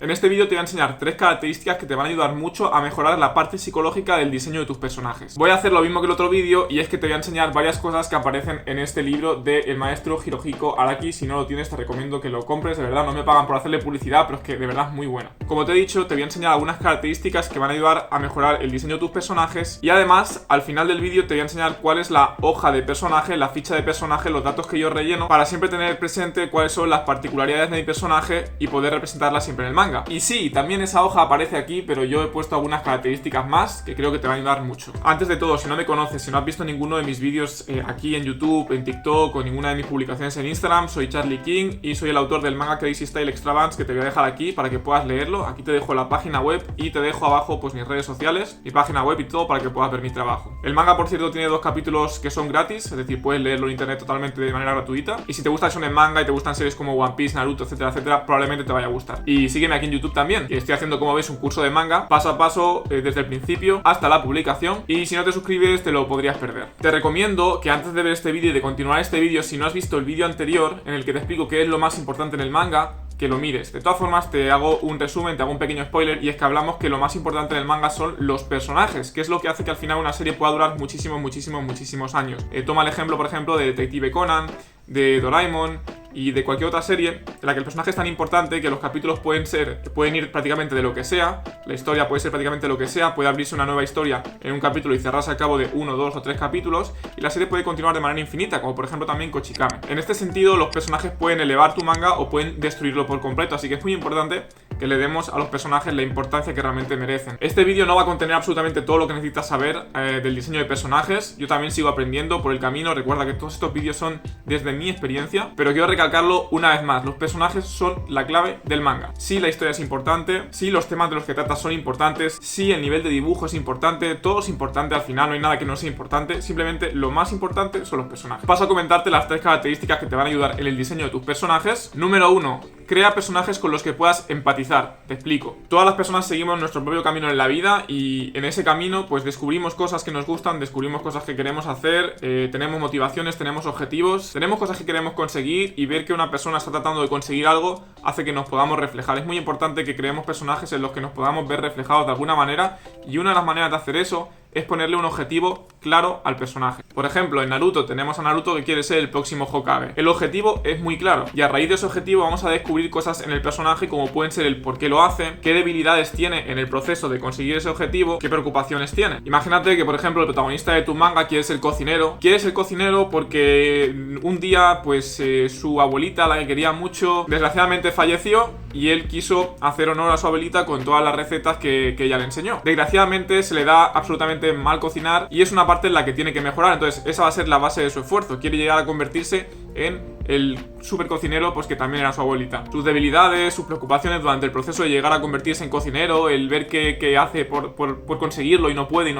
En este vídeo te voy a enseñar 3 características que te van a ayudar mucho a mejorar la parte psicológica del diseño de tus personajes. Voy a hacer lo mismo que el otro vídeo, y es que te voy a enseñar varias cosas que aparecen en este libro del maestro Hirohiko Araki. Si no lo tienes, te recomiendo que lo compres, de verdad, no me pagan por hacerle publicidad, pero es que de verdad es muy bueno. Como te he dicho, te voy a enseñar algunas características que van a ayudar a mejorar el diseño de tus personajes, y además, al final del vídeo te voy a enseñar cuál es la hoja de personaje, la ficha de personaje, los datos que yo relleno, para siempre tener presente cuáles son las particularidades de mi personaje y poder representarlas siempre en el manga. Y sí, también esa hoja aparece aquí, pero yo he puesto algunas características más que creo que te van a ayudar mucho. Antes de todo, si no me conoces, si no has visto ninguno de mis vídeos aquí en YouTube, en TikTok o ninguna de mis publicaciones en Instagram, soy Charlie King y soy el autor del manga Crazy Style Extravagance, que te voy a dejar aquí para que puedas leerlo. Aquí te dejo la página web y te dejo abajo pues mis redes sociales, mi página web y todo para que puedas ver mi trabajo. El manga, por cierto, tiene 2 capítulos que son gratis, es decir, puedes leerlo en internet totalmente de manera gratuita. Y si te gusta el shonen manga y te gustan series como One Piece, Naruto, etcétera, etcétera, probablemente te vaya a gustar. Y sígueme aquí en YouTube también, que estoy haciendo, como ves, un curso de manga paso a paso desde el principio hasta la publicación, y si no te suscribes te lo podrías perder. Te recomiendo que antes de ver este vídeo y de continuar este vídeo, si no has visto el vídeo anterior en el que te explico qué es lo más importante en el manga, que lo mires. De todas formas, te hago un resumen, te hago un pequeño spoiler, y es que hablamos que lo más importante en el manga son los personajes, que es lo que hace que al final una serie pueda durar muchísimos años. Toma el ejemplo, por ejemplo, de Detective Conan, de Doraemon y de cualquier otra serie en la que el personaje es tan importante que los capítulos pueden ir prácticamente de lo que sea, la historia puede ser prácticamente lo que sea, puede abrirse una nueva historia en un capítulo y cerrarse al cabo de 1, 2 o 3 capítulos, y la serie puede continuar de manera infinita, como por ejemplo también Kochikame. En este sentido, los personajes pueden elevar tu manga o pueden destruirlo por completo, así que es muy importante que le demos a los personajes la importancia que realmente merecen. Este vídeo no va a contener absolutamente todo lo que necesitas saber del diseño de personajes. Yo también sigo aprendiendo por el camino. Recuerda que todos estos vídeos son desde mi experiencia, pero quiero recalcarlo una vez más: los personajes son la clave del manga. Sí, la historia es importante, sí, los temas de los que tratas son importantes, sí, el nivel de dibujo es importante, todo es importante al final, no hay nada que no sea importante, simplemente lo más importante son los personajes. Paso a comentarte las 3 características que te van a ayudar en el diseño de tus personajes. Número 1, crea personajes con los que puedas empatizar. Te explico. Todas las personas seguimos nuestro propio camino en la vida, y en ese camino pues descubrimos cosas que nos gustan, descubrimos cosas que queremos hacer, tenemos motivaciones, tenemos objetivos, tenemos cosas que queremos conseguir, y ver que una persona está tratando de conseguir algo hace que nos podamos reflejar. Es muy importante que creemos personajes en los que nos podamos ver reflejados de alguna manera, y una de las maneras de hacer eso es ponerle un objetivo claro al personaje. Por ejemplo, en Naruto tenemos a Naruto que quiere ser el próximo Hokage. El objetivo es muy claro, y a raíz de ese objetivo vamos a descubrir cosas en el personaje, como pueden ser el por qué lo hace, qué debilidades tiene en el proceso de conseguir ese objetivo, qué preocupaciones tiene. Imagínate que, por ejemplo, el protagonista de tu manga quiere ser cocinero. Quiere ser cocinero porque un día, pues, su abuelita, la que quería mucho, desgraciadamente falleció, y él quiso hacer honor a su abuelita con todas las recetas que ella le enseñó. Desgraciadamente se le da absolutamente mal cocinar, y es una parte en la que tiene que mejorar. Entonces esa va a ser la base de su esfuerzo. Quiere llegar a convertirse en el super cocinero, pues que también era su abuelita. Sus debilidades, sus preocupaciones durante el proceso de llegar a convertirse en cocinero, el ver qué hace por conseguirlo y no puede,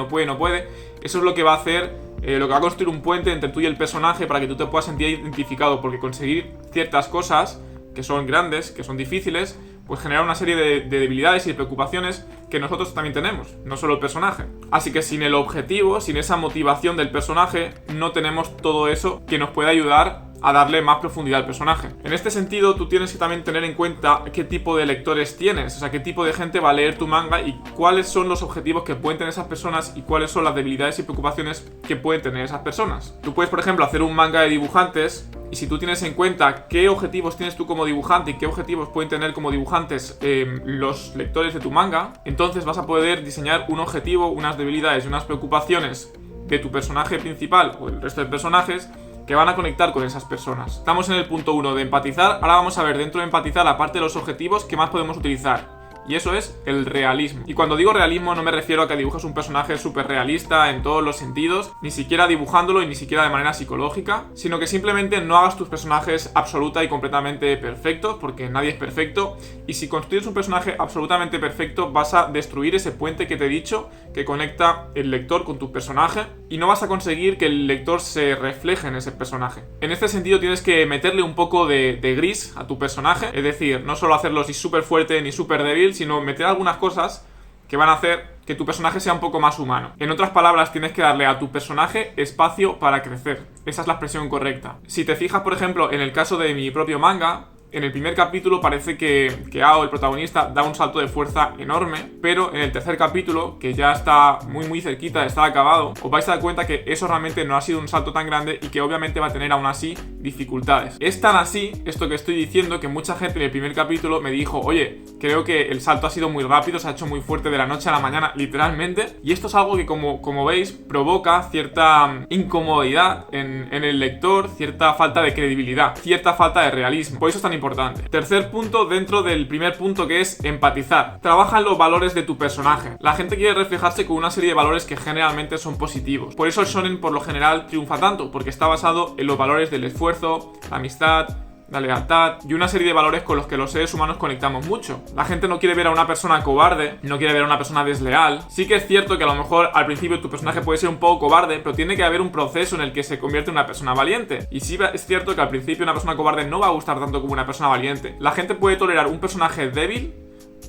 eso es lo que va a hacer, lo que va a construir un puente entre tú y el personaje, para que tú te puedas sentir identificado, porque conseguir ciertas cosas que son grandes, que son difíciles, pues genera una serie de debilidades y preocupaciones que nosotros también tenemos, no solo el personaje. Así que sin el objetivo, sin esa motivación del personaje, no tenemos todo eso que nos puede ayudar a darle más profundidad al personaje. En este sentido, tú tienes que también tener en cuenta qué tipo de lectores tienes, o sea, qué tipo de gente va a leer tu manga, y cuáles son los objetivos que pueden tener esas personas, y cuáles son las debilidades y preocupaciones que pueden tener esas personas. Tú puedes, por ejemplo, hacer un manga de dibujantes, y si tú tienes en cuenta qué objetivos tienes tú como dibujante y qué objetivos pueden tener como dibujantes los lectores de tu manga, entonces vas a poder diseñar un objetivo, unas debilidades y unas preocupaciones de tu personaje principal o del resto de personajes que van a conectar con esas personas. Estamos en el punto 1 de empatizar. Ahora vamos a ver dentro de empatizar, aparte de los objetivos, qué más podemos utilizar. Y eso es el realismo. Y cuando digo realismo no me refiero a que dibujes un personaje súper realista en todos los sentidos, ni siquiera dibujándolo y ni siquiera de manera psicológica, sino que simplemente no hagas tus personajes absoluta y completamente perfectos, porque nadie es perfecto, y si construyes un personaje absolutamente perfecto vas a destruir ese puente que te he dicho que conecta el lector con tu personaje, y no vas a conseguir que el lector se refleje en ese personaje. En este sentido tienes que meterle un poco de gris a tu personaje, es decir, no solo hacerlo ni súper fuerte ni súper débil, sino meter algunas cosas que van a hacer que tu personaje sea un poco más humano. En otras palabras, tienes que darle a tu personaje espacio para crecer. Esa es la expresión correcta. Si te fijas, por ejemplo, en el caso de mi propio manga, En el primer capítulo parece que Ao, el protagonista, da un salto de fuerza enorme, pero en el tercer capítulo, que ya está muy cerquita de estar acabado, os vais a dar cuenta que eso realmente no ha sido un salto tan grande y que obviamente va a tener aún así dificultades. Es tan así esto que estoy diciendo que mucha gente en el primer capítulo me dijo: oye, creo que el salto ha sido muy rápido, se ha hecho muy fuerte de la noche a la mañana, literalmente, y esto es algo que como veis provoca cierta incomodidad en el lector, cierta falta de credibilidad, cierta falta de realismo. Por eso es tan importante. Tercer punto dentro del primer punto, que es empatizar. Trabaja en los valores de tu personaje. La gente quiere reflejarse con una serie de valores que generalmente son positivos. Por eso el shonen por lo general triunfa tanto, porque está basado en los valores del esfuerzo, la amistad, la lealtad y una serie de valores con los que los seres humanos conectamos mucho. La gente no quiere ver a una persona cobarde, no quiere ver a una persona desleal. Sí que es cierto que a lo mejor al principio tu personaje puede ser un poco cobarde, pero tiene que haber un proceso en el que se convierte en una persona valiente. Y sí es cierto que al principio una persona cobarde no va a gustar tanto como una persona valiente. La gente puede tolerar un personaje débil,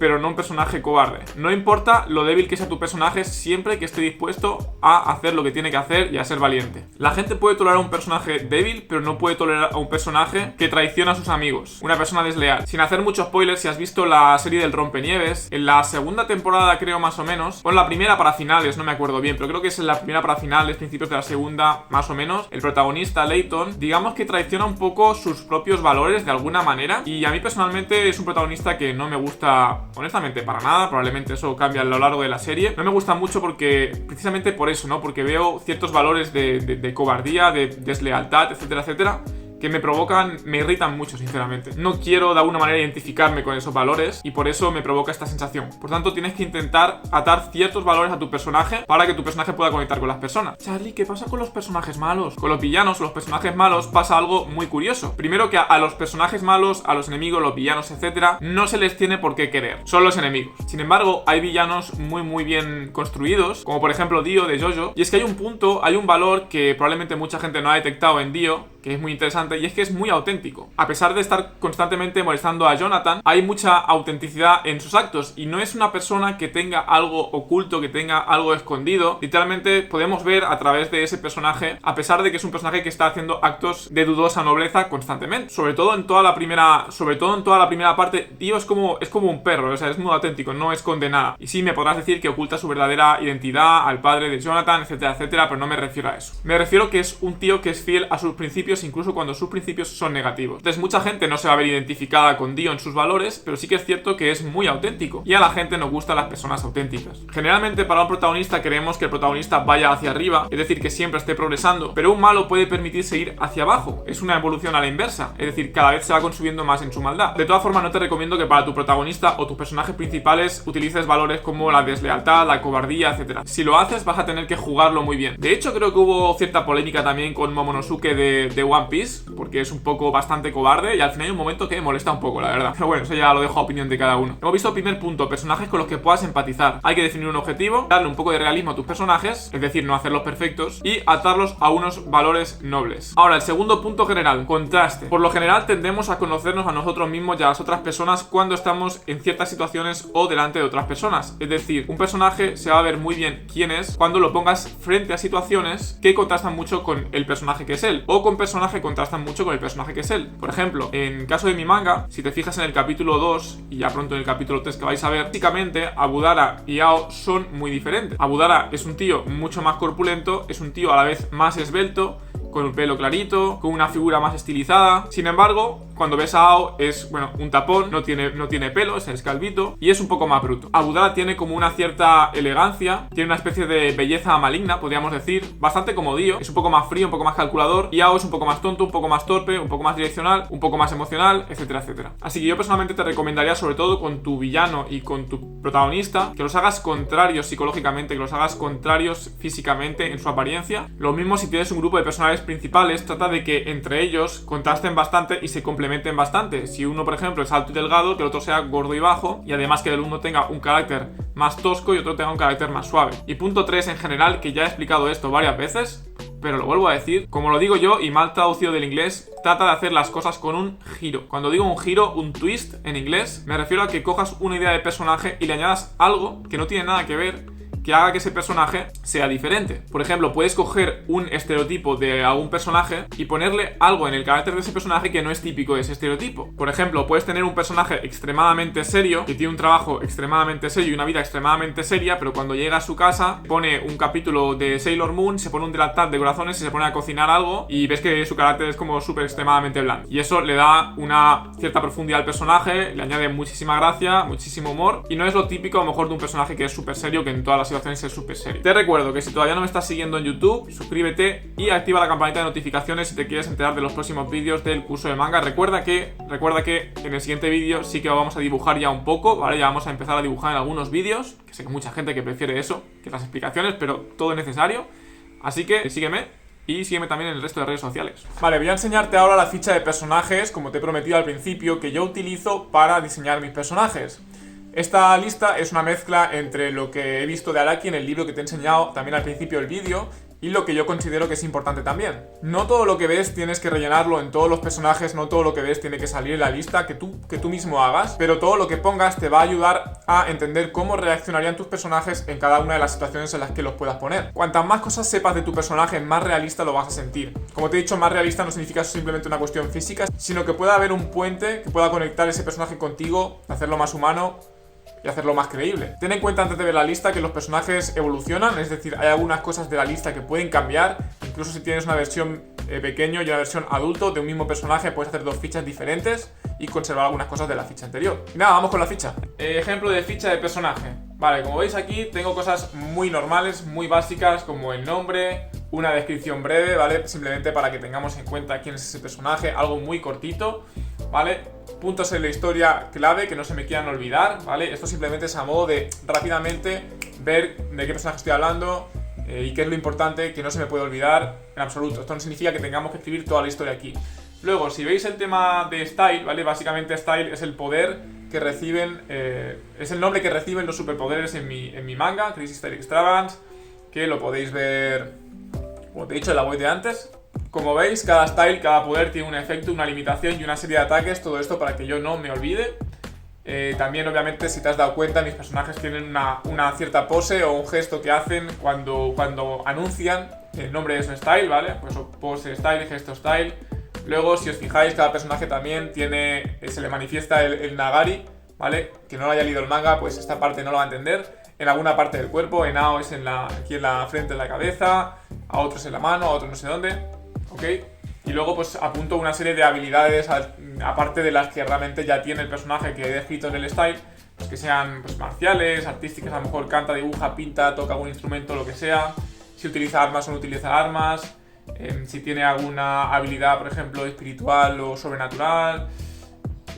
pero no un personaje cobarde. No importa lo débil que sea tu personaje, siempre que esté dispuesto a hacer lo que tiene que hacer y a ser valiente. La gente puede tolerar a un personaje débil, pero no puede tolerar a un personaje que traiciona a sus amigos, una persona desleal. Sin hacer muchos spoilers, si has visto la serie del Rompenieves, en la segunda temporada, creo, más o menos, o en la primera para finales, no me acuerdo bien, pero creo que es en la primera para finales, principios de la segunda, más o menos, el protagonista, Layton, digamos que traiciona un poco sus propios valores de alguna manera, y a mí personalmente es un protagonista que no me gusta, honestamente, para nada. Probablemente eso cambie a lo largo de la serie. No me gusta mucho porque, precisamente por eso, ¿no? Porque veo ciertos valores de cobardía, de deslealtad, etcétera, etcétera, que me provocan, me irritan mucho, sinceramente. No quiero de alguna manera identificarme con esos valores y por eso me provoca esta sensación. Por tanto, tienes que intentar atar ciertos valores a tu personaje para que tu personaje pueda conectar con las personas. Charlie, ¿qué pasa con los personajes malos? Con los villanos, los personajes malos, pasa algo muy curioso. Primero, que a los personajes malos, a los enemigos, los villanos, etcétera, no se les tiene por qué querer. Son los enemigos. Sin embargo, hay villanos muy bien construidos, como por ejemplo Dio de JoJo. Y es que hay un punto, hay un valor que probablemente mucha gente no ha detectado en Dio, que es muy interesante, y es que es muy auténtico. A pesar de estar constantemente molestando a Jonathan, hay mucha autenticidad en sus actos, y no es una persona que tenga algo oculto, que tenga algo escondido. Literalmente podemos ver a través de ese personaje, a pesar de que es un personaje que está haciendo actos de dudosa nobleza constantemente. Sobre todo en toda la primera parte, Dio es como un perro, o sea, es muy auténtico, no esconde nada. Y sí, me podrás decir que oculta su verdadera identidad al padre de Jonathan, etcétera, etcétera, pero no me refiero a eso. Me refiero que es un tío que es fiel a sus principios, incluso cuando sus principios son negativos. Entonces mucha gente no se va a ver identificada con Dio en sus valores, pero sí que es cierto que es muy auténtico, y a la gente nos gustan las personas auténticas. Generalmente para un protagonista queremos que el protagonista vaya hacia arriba, es decir, que siempre esté progresando, pero un malo puede permitirse ir hacia abajo. Es una evolución a la inversa, es decir, cada vez se va consumiendo más en su maldad. De todas formas, no te recomiendo que para tu protagonista o tus personajes principales utilices valores como la deslealtad, la cobardía, etcétera. Si lo haces, vas a tener que jugarlo muy bien. De hecho, creo que hubo cierta polémica también con Momonosuke de One Piece, porque es un poco bastante cobarde y al final hay un momento que me molesta un poco, la verdad. Pero bueno, eso ya lo dejo a opinión de cada uno. Hemos visto el primer punto, personajes con los que puedas empatizar. Hay que definir un objetivo, darle un poco de realismo a tus personajes, es decir, no hacerlos perfectos, y atarlos a unos valores nobles. Ahora, el segundo punto general, contraste. Por lo general tendemos a conocernos a nosotros mismos y a las otras personas cuando estamos en ciertas situaciones o delante de otras personas. Es decir, un personaje se va a ver muy bien quién es cuando lo pongas frente a situaciones que contrastan mucho con el personaje que es él, o con personajes que contrastan mucho con el personaje que es él. Por ejemplo, en caso de mi manga, si te fijas en el capítulo 2 y ya pronto en el capítulo 3 que vais a ver, básicamente Abudara y Ao son muy diferentes. Abudara es un tío mucho más corpulento, es un tío a la vez más esbelto, con el pelo clarito, con una figura más estilizada. Sin embargo, cuando ves a Ao es, bueno, un tapón, no tiene pelo, es calvito y es un poco más bruto. Abudara tiene como una cierta elegancia, tiene una especie de belleza maligna, podríamos decir, bastante como Dio. Es un poco más frío, un poco más calculador, y Ao es un poco más tonto, un poco más torpe, un poco más direccional, un poco más emocional, etcétera, etcétera. Así que yo personalmente te recomendaría, sobre todo con tu villano y con tu protagonista, que los hagas contrarios psicológicamente, que los hagas contrarios físicamente en su apariencia. Lo mismo si tienes un grupo de personajes principales, trata de que entre ellos contrasten bastante y se complementen bastante. Si uno, por ejemplo, es alto y delgado, que el otro sea gordo y bajo, y además que el uno tenga un carácter más tosco y otro tenga un carácter más suave. Y punto 3 en general, que ya he explicado esto varias veces, pero lo vuelvo a decir, como lo digo yo y mal traducido del inglés, trata de hacer las cosas con un giro. Cuando digo un giro, un twist en inglés, me refiero a que cojas una idea de personaje y le añadas algo que no tiene nada que ver, que haga que ese personaje sea diferente. Por ejemplo, puedes coger un estereotipo de algún personaje y ponerle algo en el carácter de ese personaje que no es típico de ese estereotipo. Por ejemplo, puedes tener un personaje extremadamente serio, que tiene un trabajo extremadamente serio y una vida extremadamente seria, pero cuando llega a su casa pone un capítulo de Sailor Moon, se pone un delantal de corazones y se pone a cocinar algo y ves que su carácter es como súper extremadamente blando. Y eso le da una cierta profundidad al personaje, le añade muchísima gracia, muchísimo humor, y no es lo típico a lo mejor de un personaje que es súper serio, que en todas las situaciones es súper serio. Te recuerdo que si todavía no me estás siguiendo en YouTube, suscríbete y activa la campanita de notificaciones si te quieres enterar de los próximos vídeos del curso de manga. Recuerda que en el siguiente vídeo sí que vamos a dibujar ya un poco, ¿vale? Ya vamos a empezar a dibujar en algunos vídeos, que sé que mucha gente que prefiere eso, que las explicaciones, pero todo es necesario. Así que sígueme y sígueme también en el resto de redes sociales. Vale, voy a enseñarte ahora la ficha de personajes, como te he prometido al principio, que yo utilizo para diseñar mis personajes. Esta lista es una mezcla entre lo que he visto de Araki en el libro que te he enseñado también al principio del vídeo y lo que yo considero que es importante también. No todo lo que ves tienes que rellenarlo en todos los personajes, no todo lo que ves tiene que salir en la lista que tú mismo hagas, pero todo lo que pongas te va a ayudar a entender cómo reaccionarían tus personajes en cada una de las situaciones en las que los puedas poner. Cuantas más cosas sepas de tu personaje, más realista lo vas a sentir. Como te he dicho, más realista no significa simplemente una cuestión física, sino que pueda haber un puente que pueda conectar ese personaje contigo, hacerlo más humano y hacerlo más creíble. Ten en cuenta antes de ver la lista que los personajes evolucionan, es decir, hay algunas cosas de la lista que pueden cambiar. Incluso si tienes una versión pequeño y una versión adulto de un mismo personaje, puedes hacer dos fichas diferentes y conservar algunas cosas de la ficha anterior. Y nada, vamos con la ficha. Ejemplo de ficha de personaje. Vale, como veis aquí tengo cosas muy normales, muy básicas, como el nombre, una descripción breve, ¿vale? Simplemente para que tengamos en cuenta quién es ese personaje, algo muy cortito, ¿vale? Puntos en la historia clave que no se me quieran olvidar, ¿vale? Esto simplemente es a modo de rápidamente ver de qué personaje estoy hablando y qué es lo importante que no se me puede olvidar en absoluto. Esto no significa que tengamos que escribir toda la historia aquí. Luego, si veis el tema de Style, ¿vale? Básicamente Style es el poder que reciben, es el nombre que reciben los superpoderes en mi manga, Crazy Style Extravagance, que lo podéis ver, como te he dicho, en la web de antes. Como veis, cada style, cada poder tiene un efecto, una limitación y una serie de ataques, todo esto para que yo no me olvide. También, obviamente, si te has dado cuenta, mis personajes tienen una cierta pose o un gesto que hacen cuando anuncian el nombre de su style, ¿vale? Pues pose style, gesto style. Luego, si os fijáis, cada personaje también se le manifiesta el nagari, ¿vale? Que no lo haya leído el manga, pues esta parte no lo va a entender. En alguna parte del cuerpo, en Ao es aquí en la frente, en la cabeza, a otros en la mano, a otros no sé dónde, ¿ok? Y luego pues apunto una serie de habilidades, aparte de las que realmente ya tiene el personaje que he descrito en el style, pues que sean pues, marciales, artísticas, a lo mejor canta, dibuja, pinta, toca algún instrumento, lo que sea, si utiliza armas o no utiliza armas, si tiene alguna habilidad, por ejemplo, espiritual o sobrenatural,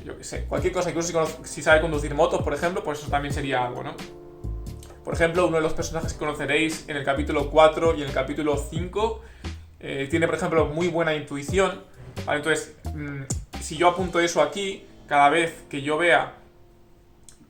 yo qué sé, cualquier cosa, incluso si sabe conducir motos, por ejemplo, pues eso también sería algo, ¿no? Por ejemplo, uno de los personajes que conoceréis en el capítulo 4 y en el capítulo 5 tiene, por ejemplo, muy buena intuición, ¿vale? Entonces, si yo apunto eso aquí, cada vez que yo vea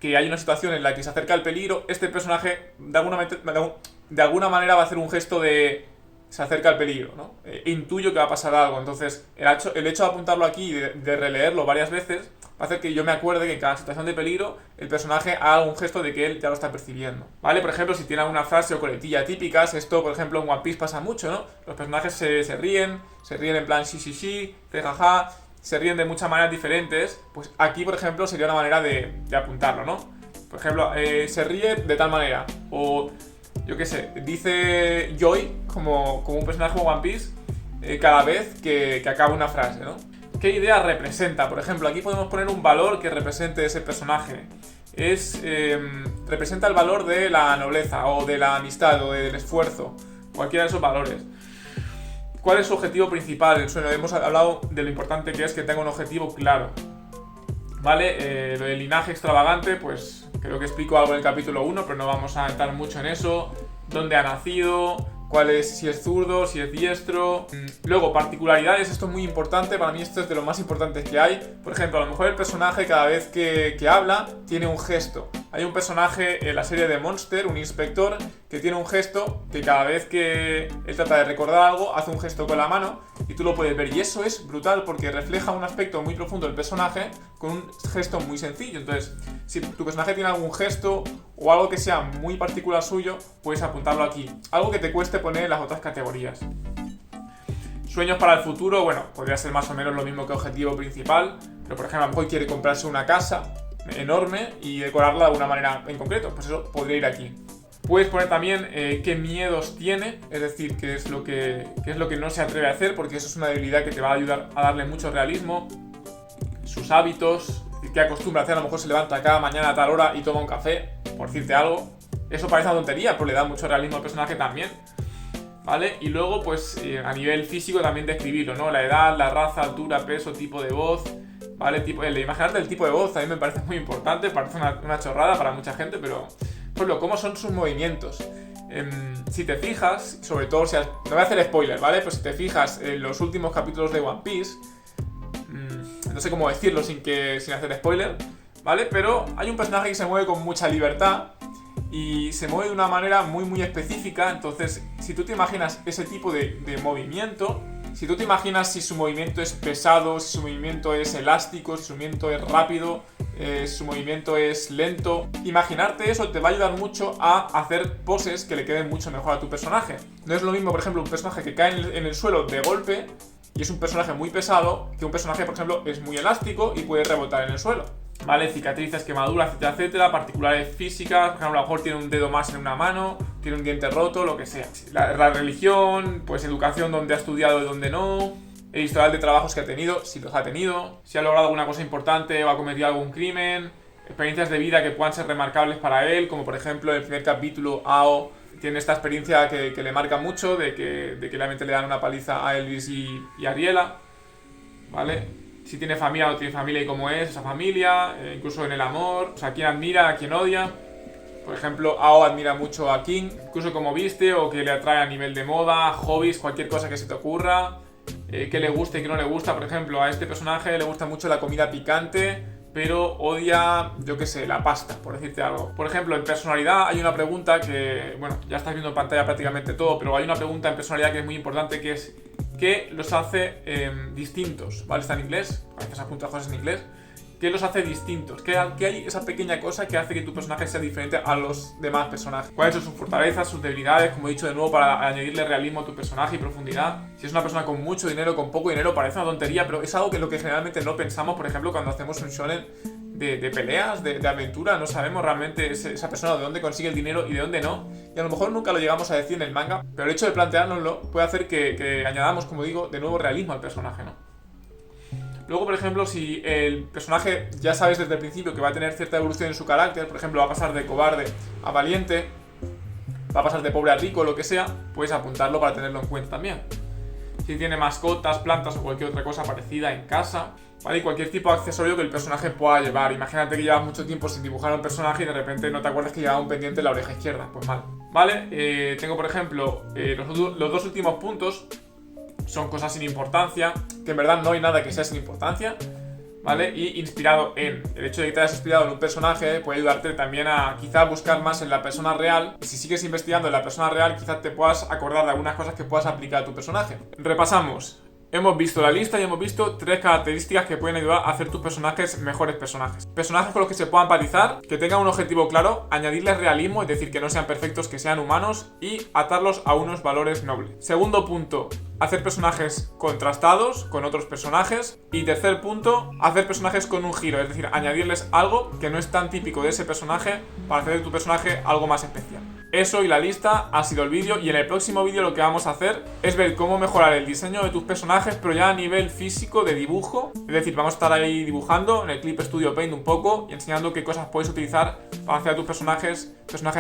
que hay una situación en la que se acerca el peligro, este personaje de alguna manera va a hacer un gesto de se acerca el peligro, ¿no? Intuyo que va a pasar algo. Entonces, el hecho de apuntarlo aquí y de releerlo varias veces va a hacer que yo me acuerde que en cada situación de peligro el personaje haga un gesto de que él ya lo está percibiendo, ¿vale? Por ejemplo, si tiene alguna frase o coletilla típicas, esto, por ejemplo, en One Piece pasa mucho, ¿no? Los personajes se ríen en plan sí, jajaja, se ríen de muchas maneras diferentes. Pues aquí, por ejemplo, sería una manera de apuntarlo, ¿no? Por ejemplo, se ríe de tal manera, o yo qué sé, dice Joy como un personaje de One Piece cada vez que acaba una frase, ¿no? ¿Qué idea representa? Por ejemplo, aquí podemos poner un valor que represente ese personaje. Representa el valor de la nobleza, o de la amistad, o del esfuerzo. Cualquiera de esos valores. ¿Cuál es su objetivo principal? El sueño. Hemos hablado de lo importante que es que tenga un objetivo claro, ¿vale? Lo del linaje extravagante, pues creo que explico algo en el capítulo 1, pero no vamos a entrar mucho en eso. ¿Dónde ha nacido? Si es zurdo, si es diestro. Luego, particularidades, esto es muy importante, para mí esto es de lo más importante que hay. Por ejemplo, a lo mejor el personaje cada vez que habla tiene un gesto, Hay un personaje en la serie de Monster, un inspector, que tiene un gesto que cada vez que él trata de recordar algo, hace un gesto con la mano y tú lo puedes ver. Y eso es brutal porque refleja un aspecto muy profundo del personaje con un gesto muy sencillo. Entonces, si tu personaje tiene algún gesto o algo que sea muy particular suyo, puedes apuntarlo aquí. Algo que te cueste poner en las otras categorías. Sueños para el futuro, bueno, podría ser más o menos lo mismo que objetivo principal, pero por ejemplo, a lo mejor quiere comprarse una casa enorme y decorarla de alguna manera en concreto, pues eso podría ir aquí. Puedes poner también qué miedos tiene, es decir, qué es lo que no se atreve a hacer, porque eso es una debilidad que te va a ayudar a darle mucho realismo. Sus hábitos, qué acostumbra a hacer, a lo mejor se levanta cada mañana a tal hora y toma un café, por decirte algo. Eso parece una tontería, pero le da mucho realismo al personaje también, ¿vale? Y luego, pues a nivel físico también describirlo, ¿no? La edad, la raza, altura, peso, tipo de voz, ¿vale? El de imaginarte el tipo de voz a mí me parece muy importante, parece una chorrada para mucha gente, pero por ejemplo, cómo son sus movimientos. Si te fijas, sobre todo, no voy a hacer spoiler, ¿vale? Pero si te fijas en los últimos capítulos de One Piece, no sé cómo decirlo sin hacer spoiler, ¿vale? Pero hay un personaje que se mueve con mucha libertad y se mueve de una manera muy muy específica. Entonces, si tú te imaginas ese tipo de movimiento, si tú te imaginas si su movimiento es pesado, si su movimiento es elástico, si su movimiento es rápido, si su movimiento es lento, imaginarte eso te va a ayudar mucho a hacer poses que le queden mucho mejor a tu personaje. No es lo mismo, por ejemplo, un personaje que cae en el suelo de golpe y es un personaje muy pesado, que un personaje, por ejemplo, es muy elástico y puede rebotar en el suelo. ¿Vale? Cicatrices, quemaduras, etcétera, etcétera, particulares físicas, por ejemplo, a lo mejor tiene un dedo más en una mano, tiene un diente roto, lo que sea. La religión, pues educación, donde ha estudiado y donde no, el historial de trabajos que ha tenido, si los ha tenido, si ha logrado alguna cosa importante o ha cometido algún crimen, experiencias de vida que puedan ser remarcables para él, como por ejemplo en el primer capítulo Ao tiene esta experiencia que le marca mucho, de que realmente le dan una paliza a Elvis y Ariela, ¿vale? Si tiene familia o no tiene familia y cómo es esa familia, incluso en el amor, o sea, quién admira, a quién odia. Por ejemplo, Ao admira mucho a King, incluso cómo viste o qué le atrae a nivel de moda, hobbies, cualquier cosa que se te ocurra, qué le gusta y qué no le gusta. Por ejemplo, a este personaje le gusta mucho la comida picante, pero odia, yo qué sé, la pasta, por decirte algo. Por ejemplo, en personalidad hay una pregunta que, bueno, ya estás viendo en pantalla prácticamente todo, pero hay una pregunta en personalidad que es muy importante, que es ¿qué los hace distintos? ¿Vale? Está en inglés, a veces apunto cosas en inglés. ¿Qué los hace distintos? ¿Qué hay esa pequeña cosa que hace que tu personaje sea diferente a los demás personajes? ¿Cuáles son sus fortalezas, sus debilidades? Como he dicho de nuevo, para añadirle realismo a tu personaje y profundidad. Si es una persona con mucho dinero, con poco dinero, parece una tontería, pero es algo que lo que generalmente no pensamos, por ejemplo, cuando hacemos un shonen de peleas, de aventura. No sabemos realmente esa persona de dónde consigue el dinero y de dónde no. Y a lo mejor nunca lo llegamos a decir en el manga, pero el hecho de planteárnoslo puede hacer que añadamos, como digo, de nuevo realismo al personaje, ¿no? Luego, por ejemplo, si el personaje ya sabes desde el principio que va a tener cierta evolución en su carácter, por ejemplo, va a pasar de cobarde a valiente, va a pasar de pobre a rico, lo que sea, puedes apuntarlo para tenerlo en cuenta también. Si tiene mascotas, plantas o cualquier otra cosa parecida en casa, ¿vale? Y cualquier tipo de accesorio que el personaje pueda llevar. Imagínate que llevas mucho tiempo sin dibujar a un personaje y de repente no te acuerdas que llevaba un pendiente en la oreja izquierda. Pues mal. ¿Vale? Tengo, por ejemplo, los dos últimos puntos son cosas sin importancia, que en verdad no hay nada que sea sin importancia, ¿vale? Y inspirado en. El hecho de que te hayas inspirado en un personaje puede ayudarte también a quizá buscar más en la persona real. Y si sigues investigando en la persona real, quizás te puedas acordar de algunas cosas que puedas aplicar a tu personaje. Repasamos. Hemos visto la lista y hemos visto 3 características que pueden ayudar a hacer tus personajes mejores personajes. Personajes con los que se puedan empatizar, que tengan un objetivo claro, añadirles realismo, es decir, que no sean perfectos, que sean humanos, y atarlos a unos valores nobles. Segundo punto, hacer personajes contrastados con otros personajes. Y tercer punto, hacer personajes con un giro, es decir, añadirles algo que no es tan típico de ese personaje para hacer de tu personaje algo más especial. Eso y la lista ha sido el vídeo, y en el próximo vídeo lo que vamos a hacer es ver cómo mejorar el diseño de tus personajes, pero ya a nivel físico de dibujo. Es decir, vamos a estar ahí dibujando en el Clip Studio Paint un poco y enseñando qué cosas puedes utilizar para hacer a tus personajes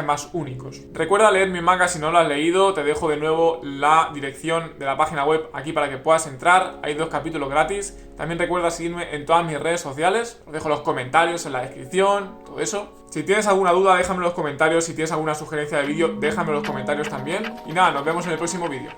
más únicos. Recuerda leer mi manga si no lo has leído. Te dejo de nuevo la dirección de la página web aquí para que puedas entrar. Hay 2 capítulos gratis. También recuerda seguirme en todas mis redes sociales. Os dejo los comentarios en la descripción, todo eso. Si tienes alguna duda, déjame en los comentarios. Si tienes alguna sugerencia de vídeo, déjame en los comentarios también. Y nada, nos vemos en el próximo vídeo.